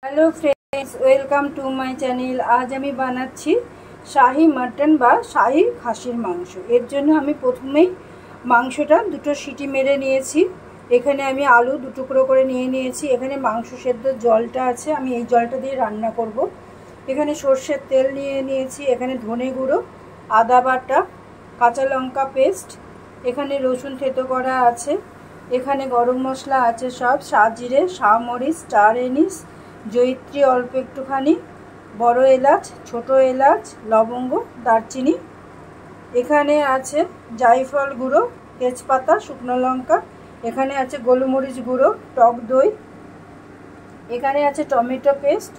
Hello friends, welcome to my channel. आज আমি বানাচ্ছি শাহী মাটন বা শাহী খাসির মাংস। এর জন্য আমি প্রথমেই মাংসটা দুটো সিটি মেরে নিয়েছি। এখানে আমি আলু দু টুকরো করে নিয়েছি। এখানে মাংস সেদ্ধ জলটা আছে, আমি এই জলটা দিয়ে রান্না করব। এখানে সরষের তেল নিয়েছি। এখানে ধনে গুঁড়ো, আদা বাটা, কাঁচা লঙ্কা পেস্ট, এখানে রসুন থেতো করা আছে, এখানে গরম মশলা আছে সব, সাজিরে, শাহমরিচ, স্টার এনিস, জয়িত্রী অল্প একটুখানি, বড় এলাচ, ছোট এলাচ, লবঙ্গ, দারচিনি, এখানে আছে জায়ফল গুঁড়ো, তেজপাতা, শুকনো লঙ্কা, এখানে আছে গোলমরিচ গুঁড়ো, টক দই, এখানে আছে টমেটো পেস্ট,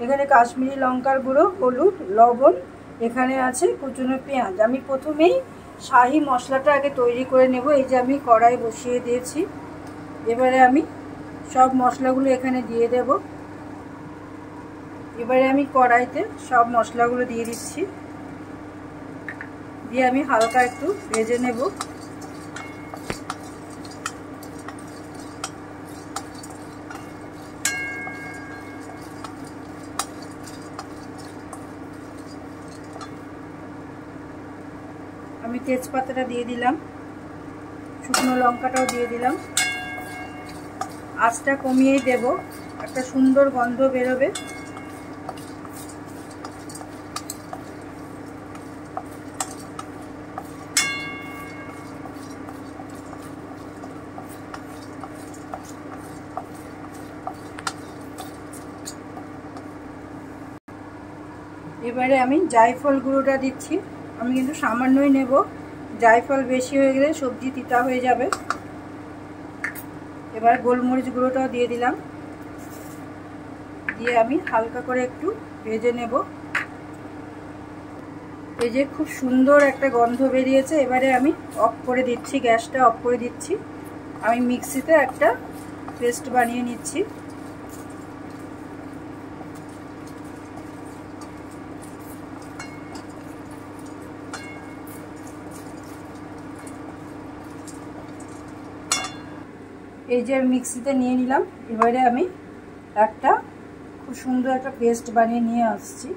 এখানে কাশ্মীরি লঙ্কার গুঁড়ো, হলুদ, লবণ, এখানে আছে কুচনো পেঁয়াজ। আমি প্রথমেই শাহী মশলাটা আগে তৈরি করে নেব। এই যে আমি কড়াই বসিয়ে দিয়েছি। এবারে আমি সব মশলাগুলো এখানে দিয়ে দেব। এবারে আমি কড়াইতে সব মশলাগুলো দিয়ে দিচ্ছি, দিয়ে আমি হালকা একটু ভেজে নেব। আমি তেজপাতাটা দিয়ে দিলাম, শুকনো লঙ্কাটাও দিয়ে দিলাম। আঁচটা কমিয়েই দেব, একটা সুন্দর গন্ধ বেরোবে। এবারে আমি জায়ফল গুঁড়োটা দিচ্ছি। আমি কিন্তু সামান্যই নেব, জায়ফল বেশি হয়ে গেলে সবজি তিতা হয়ে যাবে। এবার গোলমরিচ গুঁড়োটাও দিয়ে দিলাম, দিয়ে আমি হালকা করে একটু ভেজে নেব। এই যে খুব সুন্দর একটা গন্ধ বেরিয়েছে। এবারে আমি অফ করে দিচ্ছি, গ্যাসটা অফ করে দিচ্ছি। আমি মিক্সিতে একটা পেস্ট বানিয়ে নিচ্ছি। এই যে মিক্সিতে নিয়ে নিলাম। এবারে আমি একটা খুব সুন্দর একটা পেস্ট বানিয়ে নিয়ে আসছি।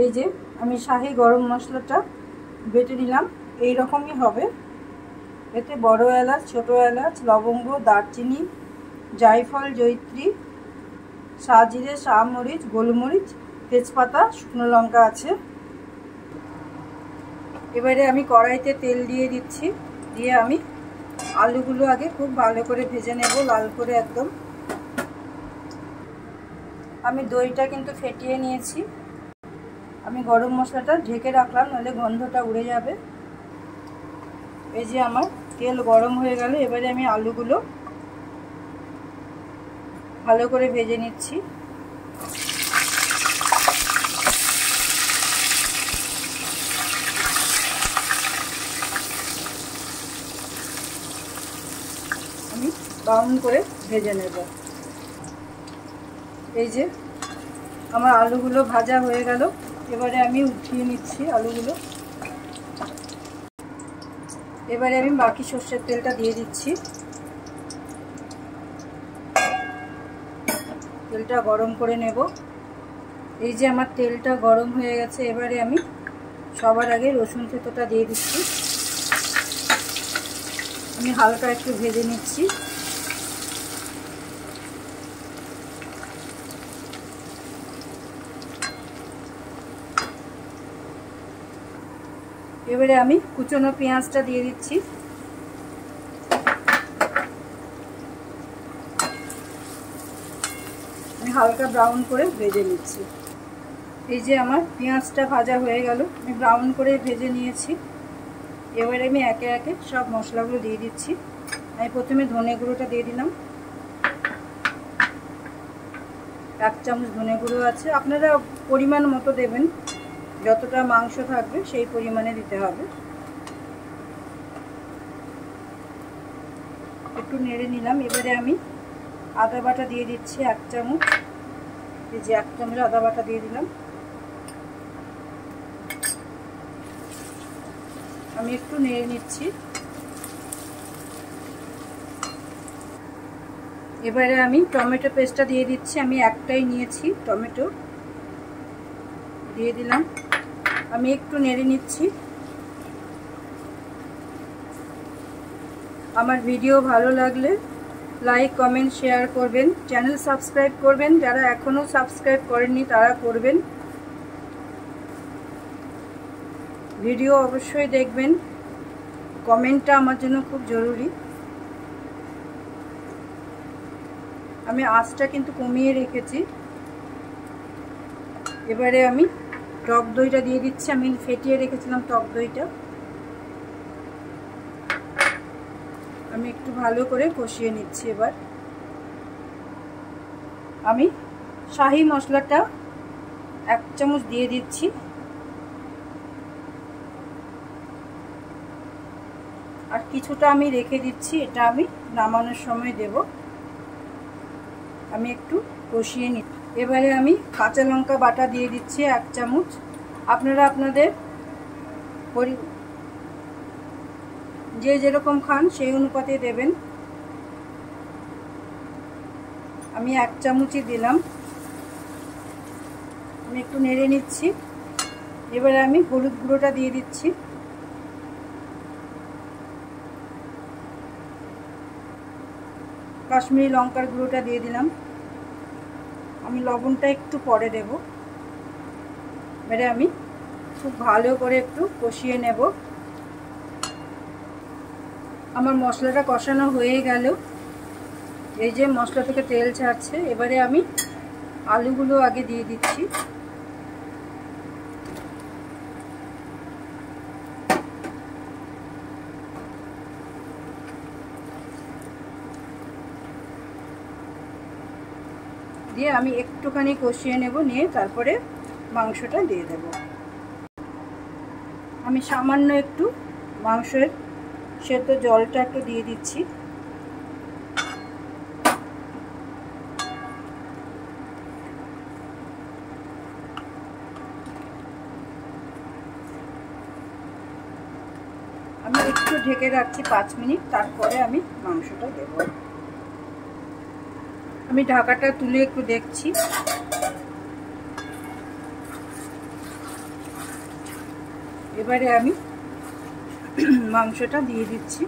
এই যে আমি শাহী গরম মশলাটা বেটে নিলাম, এই রকমই হবে। এতে বড় এলাচ, ছোট এলাচ, লবঙ্গ, দারচিনি, জায়ফল, জয়িত্রী, সাজিরে, শাহমরিচ, গোলমরিচ, তেজপাতা, শুকনো লঙ্কা আছে। এবারে আমি কড়াইতে তেল দিয়ে দিচ্ছি, দিয়ে আমি আলুগুলো আগে খুব ভালো করে ভেজে নেব, লাল করে একদম। আমি দইটা কিন্তু ফেটিয়ে নিয়েছি। আমি গরম মশলাটা ঢেকে রাখলাম, নাহলে গন্ধটা উড়ে যাবে। এই যে আমার তেল গরম হয়ে গেল। এবারে আমি আলুগুলো ভালো করে ভেজে নিচ্ছি। আমি ব্রাউন করে ভেজে নেব। এই যে আমার আলুগুলো ভাজা হয়ে গেল। এবারে আমি উঠিয়ে নিচ্ছি আলুগুলো। এবারে আমি বাকি সর্ষের তেলটা দিয়ে দিচ্ছি। তেলটা গরম করে নেব। এই যে আমার তেলটা গরম হয়ে গেছে। এবারে আমি সবার আগে রসুন থেতোটা দিয়ে দিচ্ছি। আমি হালকা একটু ভেজে নিচ্ছি। এবারে আমি কুচনো পেঁয়াজটা দিয়ে দিচ্ছি। আমি হালকা ব্রাউন করে ভেজে নিচ্ছি। এই যে আমার পেঁয়াজটা ভাজা হয়ে গেল, আমি ব্রাউন করে ভেজে নিয়েছি। এবারে আমি একে একে সব মশলাগুলো দিয়ে দিচ্ছি। আমি প্রথমে ধনে গুঁড়োটা দিয়ে দিলাম, 1 চামচ ধনে গুঁড়ো আছে। আপনারা পরিমাণ মতো দেবেন, যতটা মাংস থাকবে সেই পরিমাণে দিতে হবে। একটু নেড়ে নিলাম। এবারে আমি আদা বাটা দিয়ে দিচ্ছি 1 চামচ। এই যে 1 চামচ আদা বাটা দিয়ে দিলাম। আমি একটু নেড়ে নিচ্ছি। এবারে আমি টমেটো পেস্টটা দিয়ে দিচ্ছি। আমি একটাই নিয়েছি, টমেটো দিয়ে দিলাম। আমি একটু নেড়ে নিচ্ছি। আমার ভিডিও ভালো লাগলে লাইক কমেন্ট শেয়ার করবেন, চ্যানেল সাবস্ক্রাইব করবেন, যারা এখনও সাবস্ক্রাইব করেননি তারা করবেন। ভিডিও অবশ্যই দেখবেন, কমেন্টটা আমার জন্য খুব জরুরি। আমি আঁচটা কিন্তু কমিয়ে রেখেছি। এবারে আমি টক দইটা দিয়ে দিচ্ছি। আমি ফেটিয়ে রেখেছিলাম টক দইটা। আমি একটু ভালো করে কষিয়ে নিচ্ছি। এবার আমি শাহি মশলাটা 1 চামচ দিয়ে দিচ্ছি। আর কিছুটা আমি রেখে দিচ্ছি, এটা আমি নামানোর সময় দেব। আমি একটু কষিয়ে নিচ্ছি। এবারে আমি কাঁচা লঙ্কা বাটা দিয়ে দিচ্ছি 1 চামচ। আপনারা আপনাদের যে যেরকম খান সেই অনুপাতে দেবেন। আমি 1 চামচই দিলাম। আমি একটু নেড়ে নিচ্ছি। এবারে আমি হলুদ গুঁড়োটা দিয়ে দিচ্ছি। কাশ্মীরি লঙ্কার গুঁড়োটা দিয়ে দিলাম। আমি লবণটা একটু পরে দেব। এবারে আমি খুব ভালো করে একটু কষিয়ে নেব। আমার মশলাটা কষানো হয়ে গেল। এই যে মশলা থেকে তেল ছাড়ছে। এবারে আমি আলুগুলো আগে দিয়ে দিচ্ছি। দিয়ে আমি একটুখানি কষিয়ে নেব, নিয়ে তারপরে মাংসটা দিয়ে দেব। আমি সামান্য একটু মাংসের সেদ্ধ জলটা একটু দিয়ে দিচ্ছি। আমি একটু ঢেকে রাখছি 5 মিনিট, তারপরে আমি মাংসটা দেব। আমি ঢাকাটা তুলে একটু দেখছি। এবারে আমি মাংসটা দিয়ে দিচ্ছি।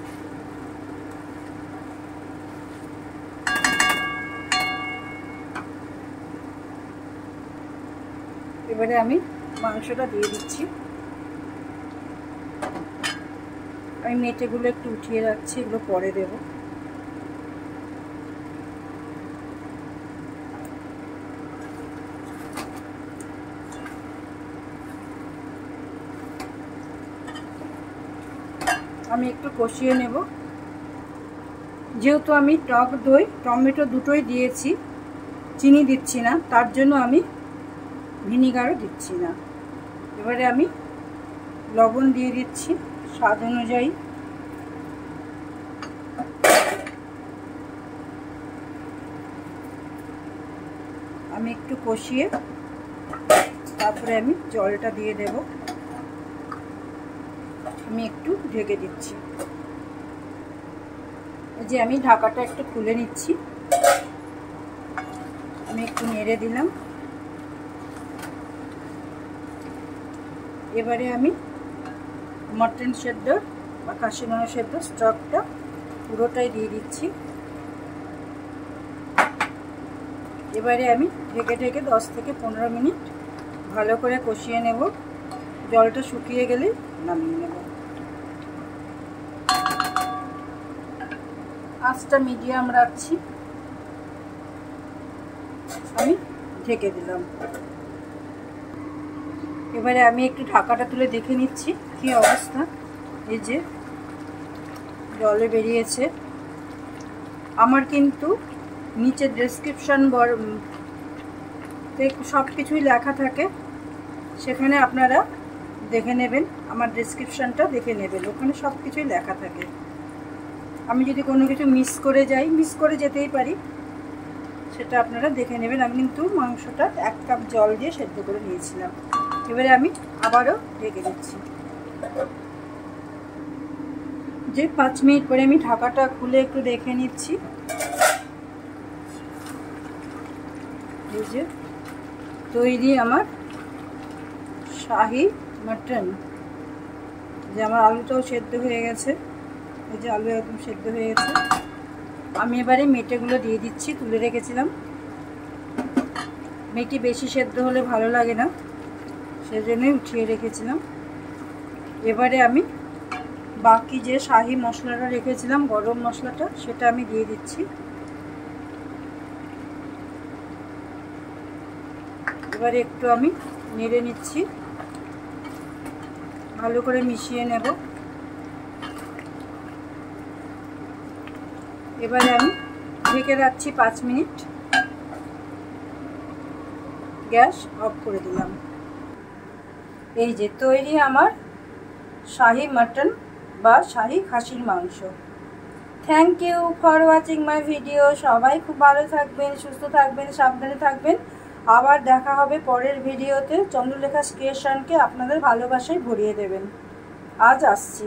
এবারে আমি মাংসটা দিয়ে দিচ্ছি। আমি মেটেগুলো একটু উঠিয়ে রাখছি, এগুলো পরে দেব। আমি একটু কষিয়ে নেব। যেহেতু আমি টক দই টমেটো দুটোই দিয়েছি, চিনি দিচ্ছি না, তার জন্য আমি ভিনিগারও দিচ্ছি না। এবারে আমি লবণ দিয়ে দিচ্ছি স্বাদ অনুযায়ী। আমি একটু কষিয়ে তারপরে আমি জলটা দিয়ে দেব। আমি একটু ঢেকে দিচ্ছি। এই যে আমি ঢাকাটা একটু খুলে নিচ্ছি। আমি একটু নেড়ে দিলাম। এবারে আমি মটন সেদ্ধ বা খাসি মাংস সেদ্ধ স্টকটা পুরোটাই দিয়ে দিচ্ছি। এবারে আমি ঢেকে ঢেকে 10 থেকে 15 মিনিট ভালো করে কষিয়ে নেব। জলটা শুকিয়ে গেলে নামিয়ে নেব। আঁচটা মিডিয়াম রাখছি। আমি ঢেকে দিলাম। এবারে আমি একটু ঢাকাটা তুলে দেখে নিচ্ছি কি অবস্থা। এই যে জলে বেরিয়েছে। আমার কিন্তু নিচে ডেসক্রিপশন সব কিছুই লেখা থাকে, সেখানে আপনারা দেখে নেবেন। আমার ডেসক্রিপশনটা দেখে নেবেন, ওখানে সব কিছুই লেখা থাকে। আমি যদি কোনো কিছু মিস করে যাই, মিস করে যেতেই পারি, সেটা আপনারা দেখে নেবেন। আমি কিন্তু মাংসটা 1 কাপ জল দিয়ে সেদ্ধ করে নিয়েছিলাম। এবারে আমি আবারও ঢেকে দিচ্ছি। যে 5 মিনিট পরে আমি ঢাকাটা খুলে একটু দেখে নিচ্ছি। এই যে তৈরি আমার শাহি মাটন। যে আমার আলুটাও সেদ্ধ হয়ে গেছে, এই যে আলু একদম সেদ্ধ হয়ে গেছে। আমি এবারে মেটেগুলো দিয়ে দিচ্ছি, তুলে রেখেছিলাম। মেটে বেশি সেদ্ধ হলে ভালো লাগে না, সেজন্যই উঠিয়ে রেখেছিলাম। এবারে আমি বাকি যে শাহি মশলাটা রেখেছিলাম, গরম মশলাটা, সেটা আমি দিয়ে দিচ্ছি। এবারে একটু আমি নেড়ে নিচ্ছি, ভালো করে মিশিয়ে নেব। এবারে আমি ঢেকে রাখছি 5 মিনিট, গ্যাস অফ করে দিলাম। এই যে তৈরি আমার শাহি মাটন বা শাহি খাসির মাংস। Thank you for watching my video. সবাই খুব ভালো থাকবেন, সুস্থ থাকবেন, সাবধানে থাকবেন। আবার দেখা হবে পরের ভিডিওতে। চন্দ্রলেখা ক্রিয়েশনকে আপনাদের ভালোবাসায় ভরিয়ে দেবেন। আজ আসছি।